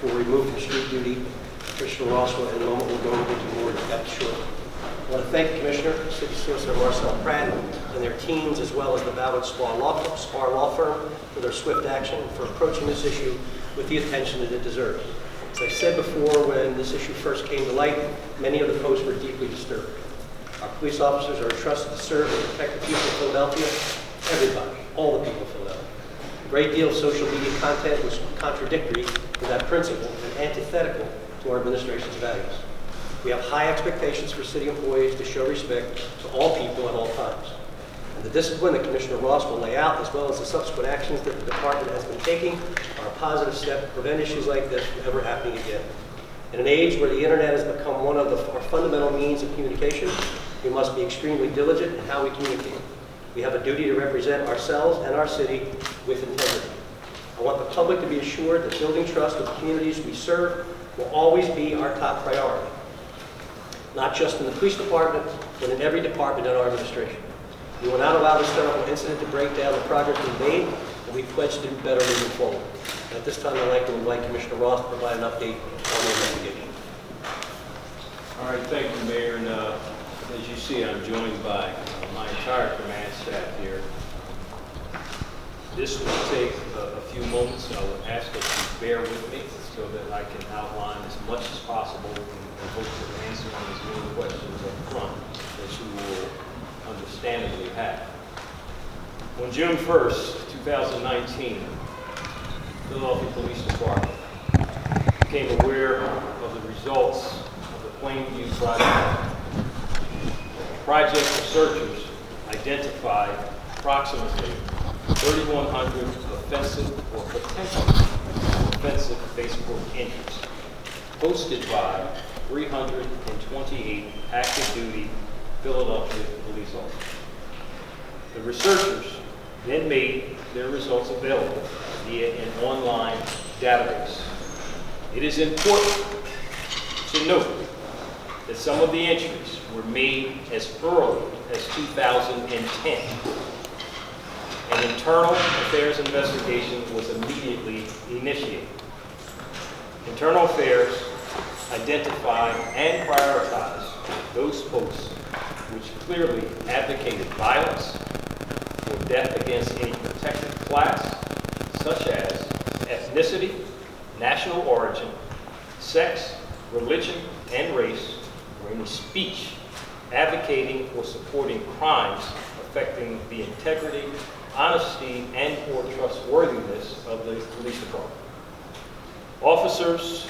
who were removed from street duty. Commissioner Ross will, in a moment, will go into more depth shortly. I want to thank the Commissioner, City Solicitor Marcel Pratt, and their teams, as well as the Ballard Spar Law Firm, for their swift action and for approaching this issue with the attention that it deserves. As I said before, when this issue first came to light, many of the posts were deeply disturbed. Our police officers are entrusted to serve and protect the people of Philadelphia, everybody, all the people of Philadelphia. A great deal of social media content was contradictory to that principle and antithetical to our administration's values. We have high expectations for city employees to show respect to all people at all times. And the discipline that Commissioner Ross will lay out, as well as the subsequent actions that the department has been taking, are a positive step to prevent issues like this from ever happening again. In an age where the internet has become one of our fundamental means of communication, we must be extremely diligent in how we communicate. We have a duty to represent ourselves and our city with integrity. I want the public to be assured that building trust with the communities we serve will always be our top priority, not just in the police department, but in every department in our administration. We will not allow this terrible incident to break down the progress we've made, and we pledge to do better moving forward. And at this time, I'd like to invite Commissioner Ross to provide an update on the investigation. All right, thank you, Mayor. And as you see, I'm joined by my entire command staff here. This will take a few moments. I would ask that you bear with me so that I can outline as much as possible and hope to answer as many questions up front that you will understandably have. On June 1st, 2019, Philadelphia Police Department became aware of the results of the Plainview project. Project researchers identified approximately 3,100 offensive or potentially offensive Facebook entries posted by 328 active duty Philadelphia police officers. The researchers then made their results available via an online database. It is important to note that some of the entries were made as early as 2010. An internal affairs investigation was immediately initiated. Internal affairs identified and prioritized those posts which clearly advocated violence or death against any protected class, such as ethnicity, national origin, sex, religion, and race, or any speech advocating or supporting crimes affecting the integrity, honesty, and or trustworthiness of the police department. Officers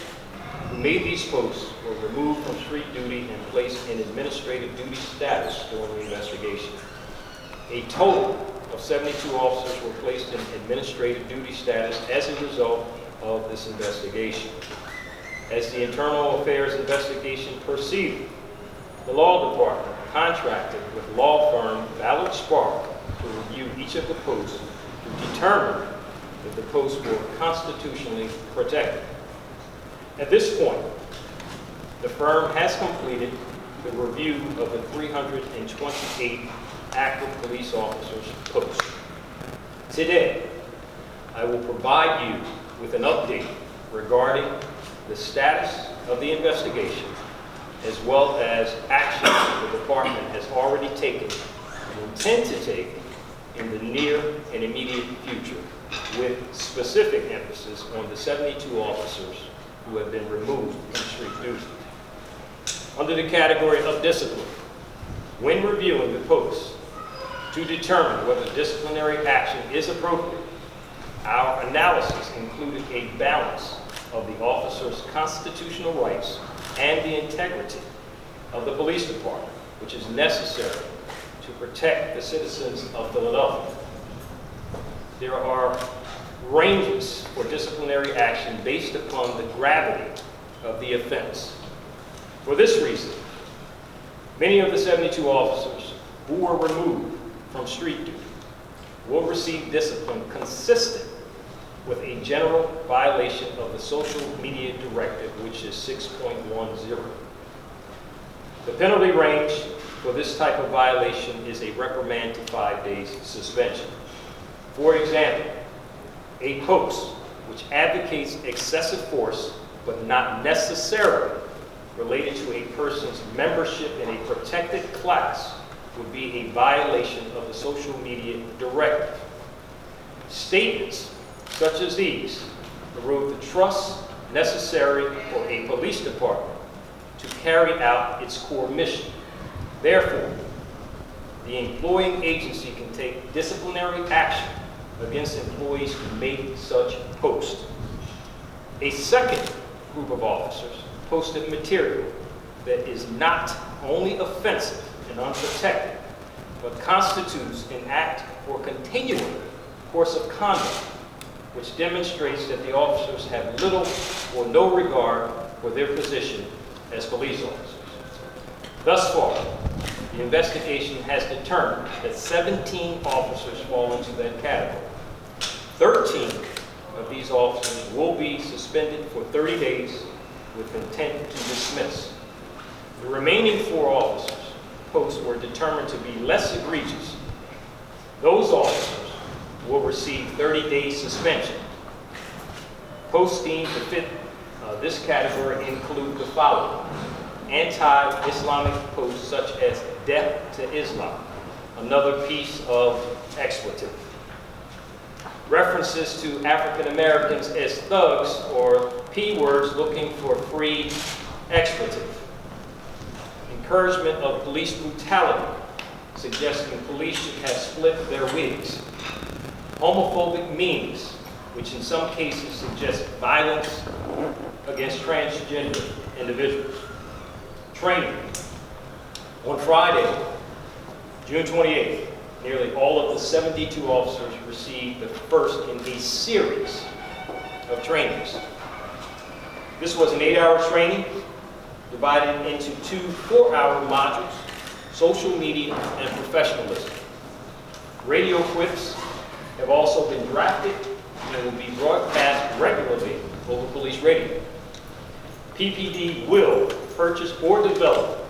who made these posts were removed from street duty and placed in administrative duty status during the investigation. A total of 72 officers were placed in administrative duty status as a result of this investigation. As the internal affairs investigation proceeded, the law department contracted with law firm Ballard Spar to review each of the posts to determine if the posts were constitutionally protected. At this point, the firm has completed the review of the 328 active police officers' posts. Today, I will provide you with an update regarding the status of the investigation, as well as actions the department has already taken and intend to take in the near and immediate future, with specific emphasis on the 72 officers who have been removed from street duty. Under the category of discipline, when reviewing the posts to determine whether disciplinary action is appropriate, our analysis included a balance of the officer's constitutional rights and the integrity of the police department, which is necessary to protect the citizens of Philadelphia. There are ranges for disciplinary action based upon the gravity of the offense. For this reason, many of the 72 officers who were removed from street duty will receive discipline consistent with a general violation of the social media directive, which is 6.10. The penalty range for this type of violation is a reprimand to 5 days suspension. For example, a post which advocates excessive force, but not necessarily related to a person's membership in a protected class, would be a violation of the social media directive. Statements such as these erode the trust necessary for a police department to carry out its core mission. Therefore, the employing agency can take disciplinary action against employees who make such posts. A second group of officers posted material that is not only offensive and unprotected, but constitutes an act or continuing course of conduct, which demonstrates that the officers have little or no regard for their position as police officers. Thus far, the investigation has determined that 17 officers fall into that category. 13 of these officers will be suspended for 30 days with intent to dismiss. The remaining 4 officers' posts were determined to be less egregious. Those officers will receive 30-day suspension. Posts deemed to fit this category include the following: anti-Islamic posts such as "Death to Islam," another piece of expletive; references to African Americans as thugs or P words looking for free expletive; encouragement of police brutality, suggesting police should have split their wigs; homophobic memes, which in some cases suggest violence against transgender individuals. Training. On Friday, June 28th, nearly all of the 72 officers received the first in a series of trainings. This was an 8-hour training divided into 2 4-hour modules: social media and professionalism. Radio clips have also been drafted and will be broadcast regularly over police radio. PPD will purchase or develop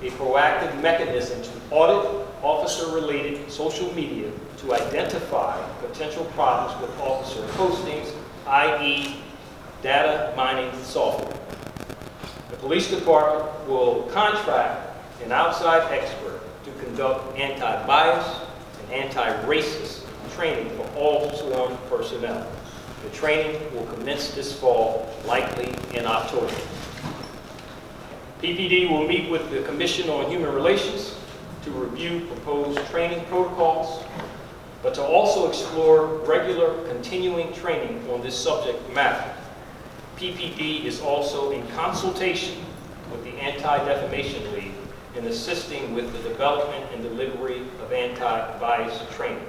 a proactive mechanism to audit officer-related social media to identify potential problems with officer postings, i.e. data mining software. The police department will contract an outside expert to conduct anti-bias and anti-racist training for all sworn personnel. The training will commence this fall, likely in October. PPD will meet with the Commission on Human Relations to review proposed training protocols, but to also explore regular continuing training on this subject matter. PPD is also in consultation with the Anti-Defamation League in assisting with the development and delivery of anti-bias training.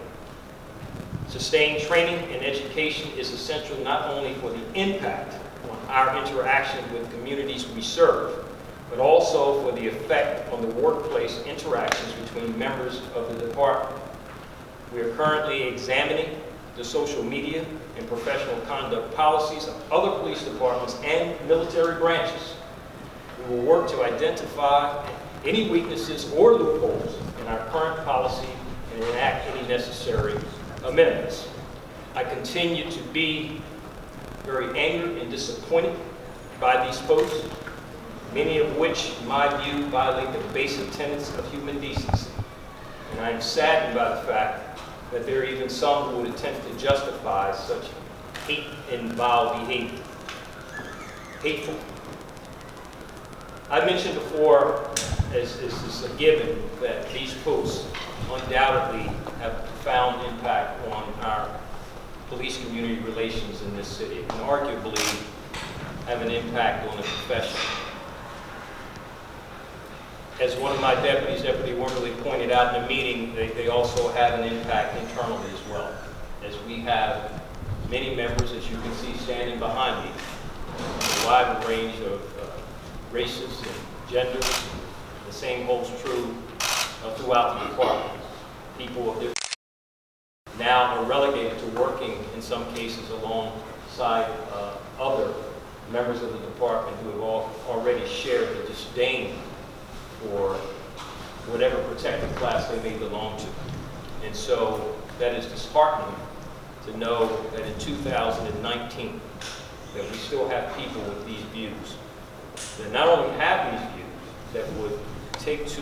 Sustained training and education is essential not only for the impact on our interaction with communities we serve, but also for the effect on the workplace interactions between members of the department. We are currently examining the social media and professional conduct policies of other police departments and military branches. We will work to identify any weaknesses or loopholes in our current policy and enact any necessary amendments. I continue to be very angry and disappointed by these posts, many of which, in my view, violate the basic tenets of human decency. And I am saddened by the fact that there are even some who would attempt to justify such hate and vile behavior. Hateful. I mentioned before, as is a given, that these posts undoubtedly have a profound impact on our police-community relations in this city, and arguably have an impact on the profession. As one of my deputies, Deputy Wormerly, pointed out in the meeting, they also have an impact internally as well, as we have many members, as you can see standing behind me, a wide range of races and genders. The same holds true throughout the department. People of different now are relegated to working, in some cases, alongside other members of the department who have already shared the disdain for whatever protected class they may belong to. And so that is disheartening to know that in 2019, that we still have people with these views, that not only have these views, that would take to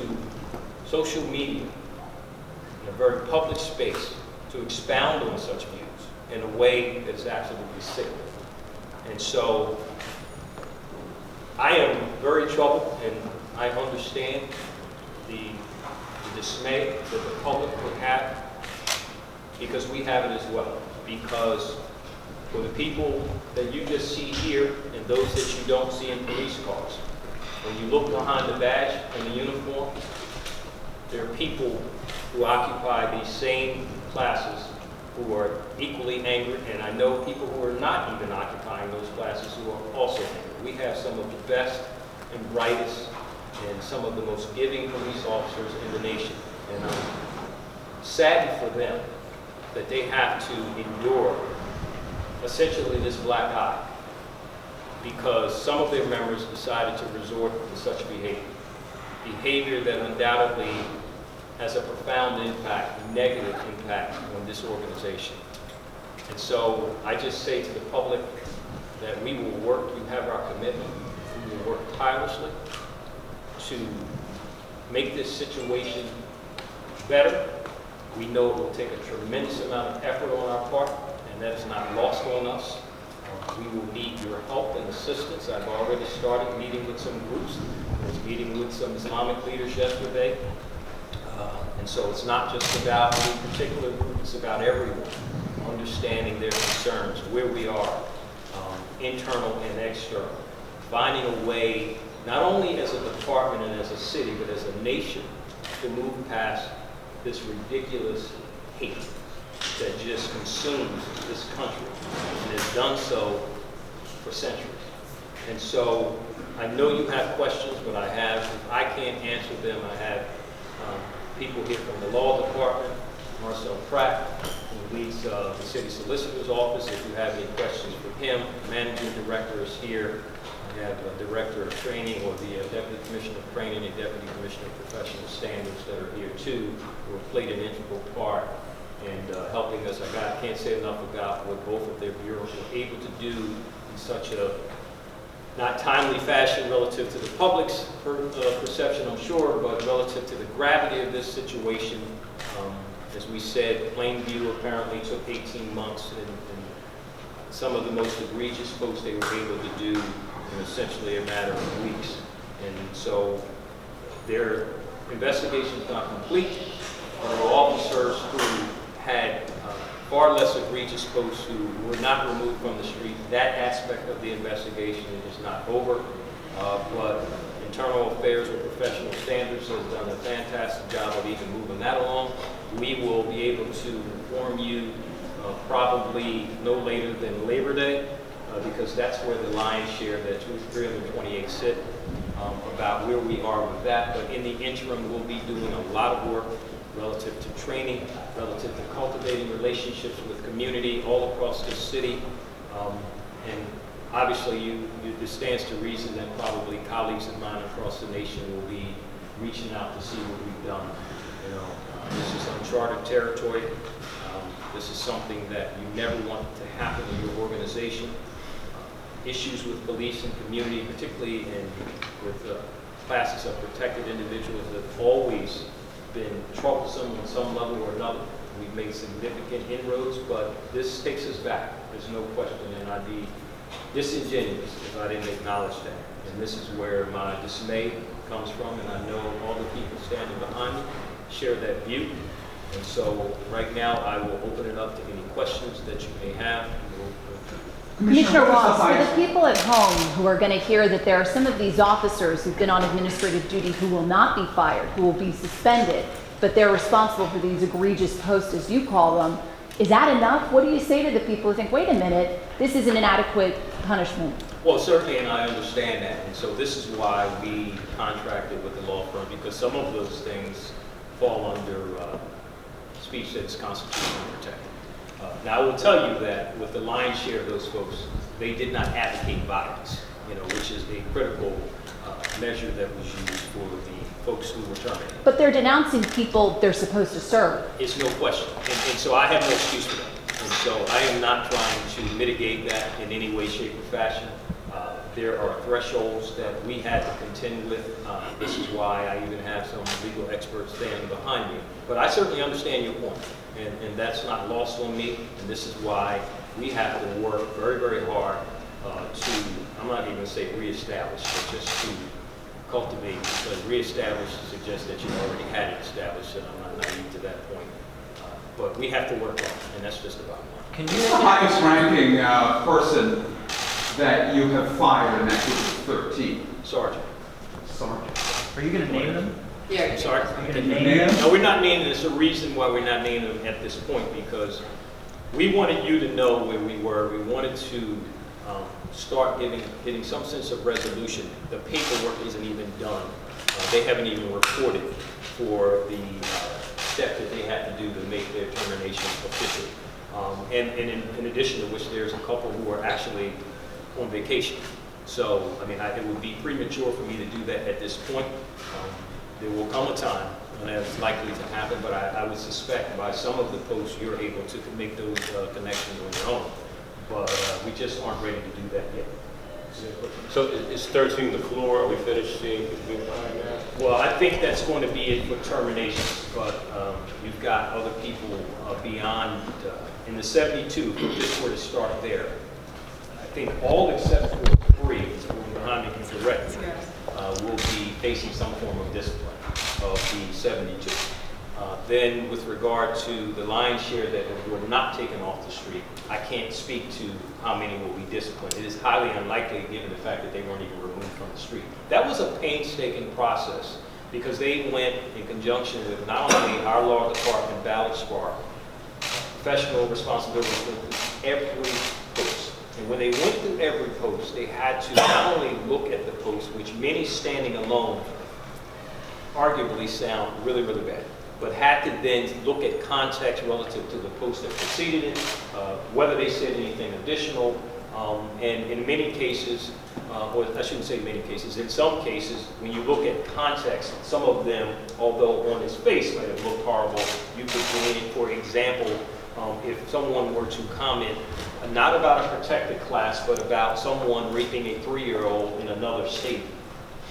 social media in a very public space to expound on such views in a way that is absolutely sick. And so I am very troubled, and I understand the dismay that the public would have, because we have it as well. Because for the people that you just see here and those that you don't see in police cars, when you look behind the badge and the uniform, there are people who occupy these same classes who are equally angry, and I know people who are not even occupying those classes who are also angry. We have some of the best and brightest and some of the most giving police officers in the nation, and I'm saddened for them that they have to endure essentially this black eye because some of their members decided to resort to such behavior that undoubtedly has a profound impact, negative impact on this organization. And so I just say to the public that we will work, you have our commitment, we will work tirelessly to make this situation better. We know it will take a tremendous amount of effort on our part, and that is not lost on us. We will need your help and assistance. I've already started meeting with some groups. I was meeting with some Islamic leaders yesterday. And so it's not just about any particular group, it's about everyone, understanding their concerns, where we are, internal and external, finding a way, not only as a department and as a city, but as a nation, to move past this ridiculous hate that just consumes this country and has done so for centuries. And so I know you have questions, but if I can't answer them, I have people here from the law department, Marcel Pratt, who leads the city solicitor's office. If you have any questions for him, the managing director is here. We have the director of training, or the deputy commissioner of training and deputy commissioner of professional standards that are here too, who have played an integral part in helping us. I can't say enough about what both of their bureaus were able to do in such a not timely fashion relative to the public's perception, I'm sure, but relative to the gravity of this situation. As we said, Plainview apparently took 18 months, and some of the most egregious folks they were able to do in essentially a matter of weeks. And so their investigation is not complete. There are officers who had far less egregious folks who were not removed from the street. That aspect of the investigation is not over, but Internal Affairs or Professional Standards has done a fantastic job of even moving that along. We will be able to inform you probably no later than Labor Day, because that's where the lion's share, that 328 sit, about where we are with that. But in the interim, we'll be doing a lot of work relative to training, relative to cultivating relationships with community all across this city. And obviously, it stands to reason that probably colleagues of mine across the nation will be reaching out to see what we've done. This is uncharted territory. This is something that you never want to happen in your organization. Issues with police and community, particularly with classes of protected individuals, have always been troublesome on some level or another. We've made significant inroads, but this takes us back. There's no question, and I'd be disingenuous if I didn't acknowledge that. And this is where my dismay comes from, and I know all the people standing behind me share that view. And so right now, I will open it up to any questions that you may have. Commissioner Ross, for the people at home who are going to hear that there are some of these officers who've been on administrative duty who will not be fired, who will be suspended, but they're responsible for these egregious posts, as you call them, is that enough? What do you say to the people who think, wait a minute, this is an inadequate punishment? Well, certainly, and I understand that. And so this is why we contracted with the law firm, because some of those things fall under speech that's constitutionally protected. Now, I will tell you that with the lion's share of those folks, they did not advocate violence, which is a critical measure that was used for the folks who were terminated. But they're denouncing people they're supposed to serve. It's no question. And so I have no excuse for that. And so I am not trying to mitigate that in any way, shape, or fashion. There are thresholds that we had to contend with. This is why I even have some legal experts standing behind me. But I certainly understand your point, and that's not lost on me. And this is why we have to work very, very hard to, I'm not even going to say reestablish, but just to cultivate, because reestablish suggests that you already had it established, and I'm not naive to that point. But we have to work on it, and that's just about it. Who's the highest ranking person that you have fired in that group of 13? Sergeant. Sergeant. Are you going to name them? I'm sorry? Are you going to name them? No, we're not naming them. There's a reason why we're not naming them at this point, because we wanted you to know where we were. We wanted to start getting some sense of resolution. The paperwork isn't even done. They haven't even reported for the step that they had to do to make their termination official. And in addition to which, there's a couple who are actually on vacation. So, I mean, it would be premature for me to do that at this point. There will come a time when that's likely to happen, but I would suspect by some of the posts you're able to make those connections on your own. But we just aren't ready to do that yet. So is 13 the floor? Are we finished seeing people behind that? Well, I think that's going to be it for terminations, but you've got other people beyond, in the 72, if we just were to start there. I think all except for 3, behind me can correct me, will be facing some form of discipline of the 72. Then with regard to the lion's share that were not taken off the street, I can't speak to how many will be disciplined. It is highly unlikely given the fact that they weren't even removed from the street. That was a painstaking process because they went in conjunction with not only our law department, ballot SPAR, professional responsibility for every post. And when they went through every post, they had to not only look at the post, which many standing alone arguably sound really, really bad, but had to then look at context relative to the post that preceded it, whether they said anything additional, and in many cases, or I shouldn't say many cases, in some cases, when you look at context, some of them, although on its face might have looked horrible, you could glean, for example, if someone were to comment, not about a protected class, but about someone raping a 3-year-old in another state,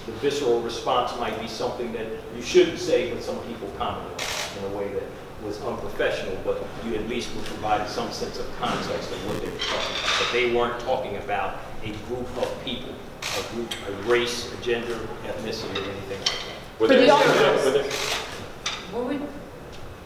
the visceral response might be something that you shouldn't say, but some people commented on in a way that was unprofessional, but you at least were provided some sense of context of what they were talking about. But they weren't talking about a group of people, a group, a race, a gender, ethnicity, or anything like that. Were For the there- officers. were there- What would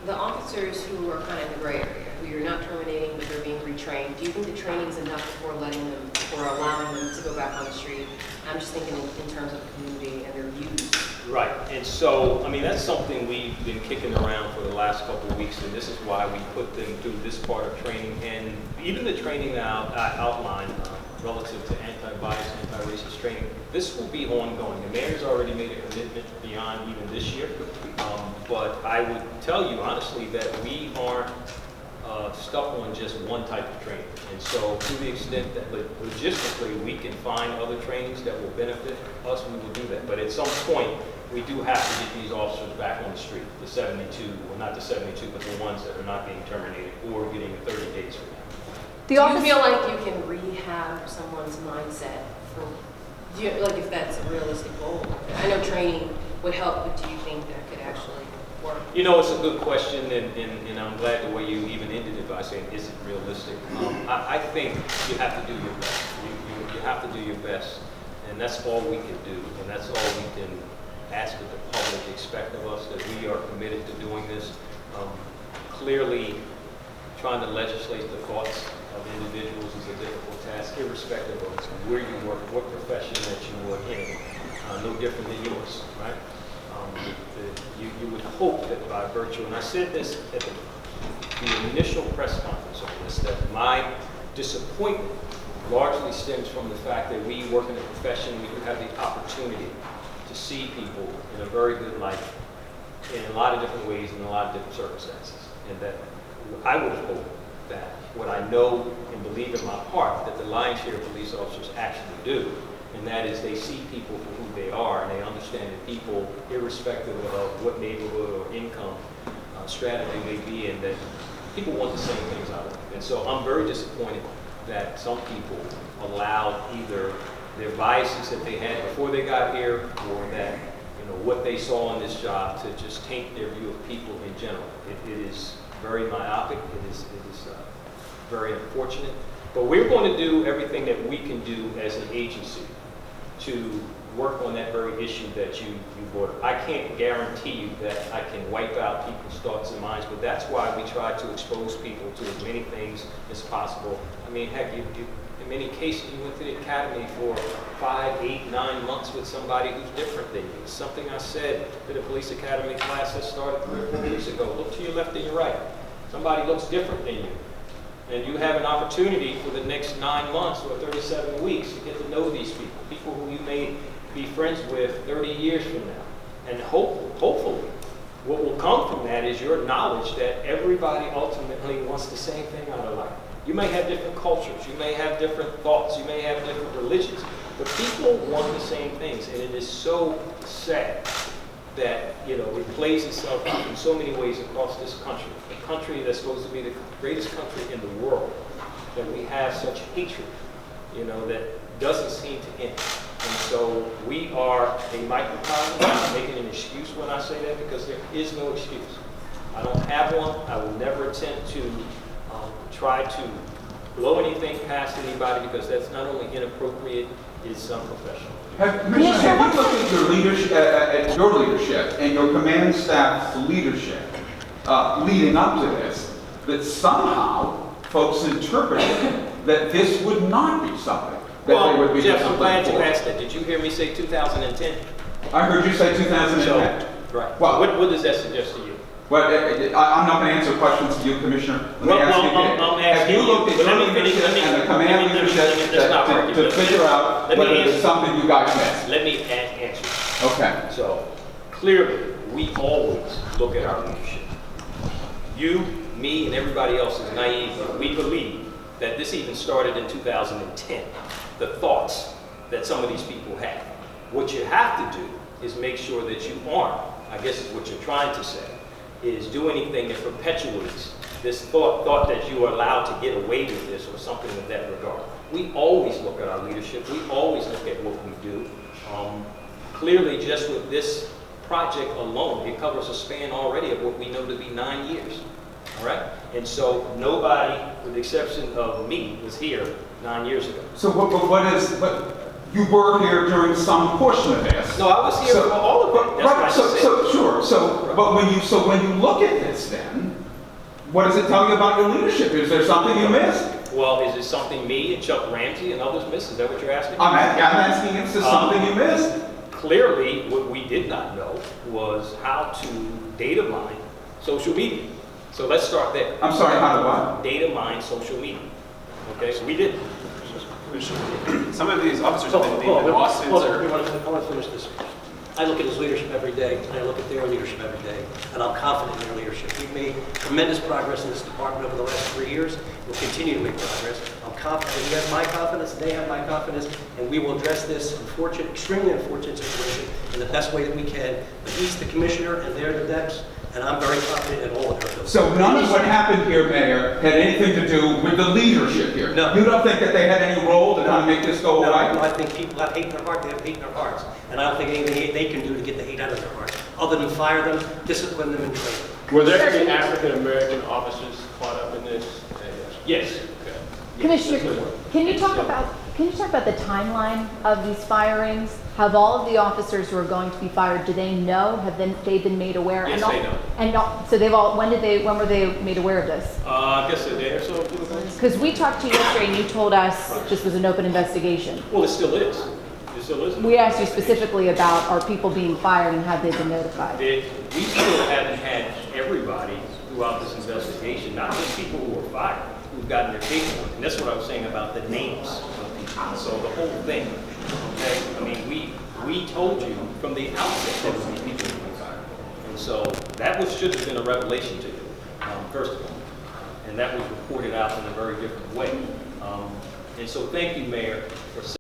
the officers who are kind of in the gray area, who you're not terminating but they're being retrained, do you think the training's enough before letting them or allowing them to go back on the street? I'm just thinking in terms of the community and their views. Right, and so, I mean, that's something we've been kicking around for the last couple of weeks, and this is why we put them through this part of training, and even the training that I outlined relative to anti-bias, anti-racist training, this will be ongoing. The mayor's already made a commitment beyond even this year, but I would tell you honestly that we aren't stuck on just one type of training. And so to the extent that logistically we can find other trainings that will benefit us, we will do that. But at some point, we do have to get these officers back on the street, the 72, well not the 72, but the ones that are not being terminated or getting 30 days from now. The Do you office- feel like you can rehab someone's mindset like if that's a realistic goal? I know training would help, but do you think that could actually work? You know, it's a good question, and I'm glad the way you even ended it by saying, is it realistic? I think you have to do your best. You have to do your best, and that's all we can do, and that's all we can ask that the public expect of us, that we are committed to doing this. Clearly, trying to legislate the thoughts of individuals is a difficult task, irrespective of where you work, what profession that you work in, no different than yours, right? You would hope that by virtue, and I said this at the initial press conference on this, that my disappointment largely stems from the fact that we work in a profession, we do have the opportunity to see people in a very good light in a lot of different ways, in a lot of different circumstances. And that I would have hoped that what I know and believe in my heart that the lion's share of police officers actually do, and that is they see people for who they are, and they understand that people, irrespective of what neighborhood or income strata they may be in, that People want the same things I want. And so I'm very disappointed that some people allowed either their biases that they had before they got here, or that, what they saw in this job to just taint their view of people in general. It is very myopic. It is very unfortunate. But we're going to do everything that we can do as an agency to work on that very issue that you brought up. I can't guarantee you that I can wipe out people's thoughts and minds, but that's why we try to expose people to as many things as possible. I mean, heck, in many cases, you went to the academy for 5, 8, 9 months with somebody who's different than you. It's something I said to the police academy class that started 3 or 4 weeks ago. Look to your left and your right. Somebody looks different than you. And you have an opportunity for the next 9 months or 37 weeks to get to know these people who you may be friends with 30 years from now. And hopefully, what will come from that is your knowledge that everybody ultimately wants the same thing out of life. You may have different cultures, you may have different thoughts, you may have different religions, but people want the same things. And it is so sad that, it plays itself out in so many ways across this country. A country that's supposed to be the greatest country in the world, that we have such hatred, that doesn't seem to end. And so we are a microcosm. I'm making an excuse when I say that, because there is no excuse. I don't have one. I will never attempt to try to blow anything past anybody, because that's not only inappropriate, it's unprofessional. Commissioner, have you looked at your leadership and your command staff's leadership leading up to this, that somehow folks interpreted that this would not be something that they would be Jeff, I'm glad you for? asked that. Did you hear me say 2010? I heard you say 2010. Right. Well, what does that suggest to you? Well, I'm not going to answer questions to you, Commissioner. Let me ask you again. I'm asking have you looked at but your let me finish, leadership and the command leadership to figure out whether there's something you guys missed? Let me answer. Okay. So, clearly, we always look at our leadership. You, me, and everybody else is naive. We believe that this even started in 2010. The thoughts that some of these people have. What you have to do is make sure that you aren't, I guess is what you're trying to say, is do anything that perpetuates this thought that you are allowed to get away with this or something of that regard. We always look at our leadership. We always look at what we do. Clearly, just with this project alone, it covers a span already of what we know to be 9 years. All right? And so nobody, with the exception of me, was here 9 years ago. So but you were here during some portion of this. No, I was here for all of it. That's what I said. Sure. But when you look at this, then what does it tell you about your leadership? Is there something you missed? Well, is it something me and Chuck Ramsey and others missed? Is that what you're asking? I'm asking if there's something you missed. Clearly, what we did not know was how to data mine social media. So let's start there. I'm sorry, how to what? Data mine social media. Okay, so we didn't. Some of these officers have been named in lawsuits or... I want to finish this. I look at his leadership every day, and I look at their leadership every day, and I'm confident in their leadership. We've made tremendous progress in this department over the last 3 years. We'll continue to make progress. I'm confident. He has my confidence, they have my confidence, and we will address this extremely unfortunate situation in the best way that we can. But he's the commissioner, and they're the deputies, and I'm very confident in all of their abilities. So none of what happened here, Mayor, had anything to do with the leadership here? No. You don't think that they had any role to kind of make this go No, away? I think people have hate in their heart, they have hate in their hearts. And I don't think anything they can do to get the hate out of their hearts, other than fire them, discipline them, and train them. Were there any African-American officers caught up in this? Yes. Okay. Commissioner, can you talk about the timeline of these firings? Have all of the officers who are going to be fired, do they know? Have they been made aware? Yes, they know. So they've all. When were they made aware of this? I guess a day or so. Because we talked to you yesterday and you told us this was an open investigation. Well, it still is. It still is. We asked you specifically about are people being fired and have they been notified? We still haven't had everybody throughout this investigation, not just people who were fired, who've gotten their paperwork. And that's what I was saying about the names of people. So the whole thing, okay? I mean, we told you from the outset that these people were fired. And so that should have been a revelation to you, first of all. And that was reported out in a very different way. And so thank you, Mayor, for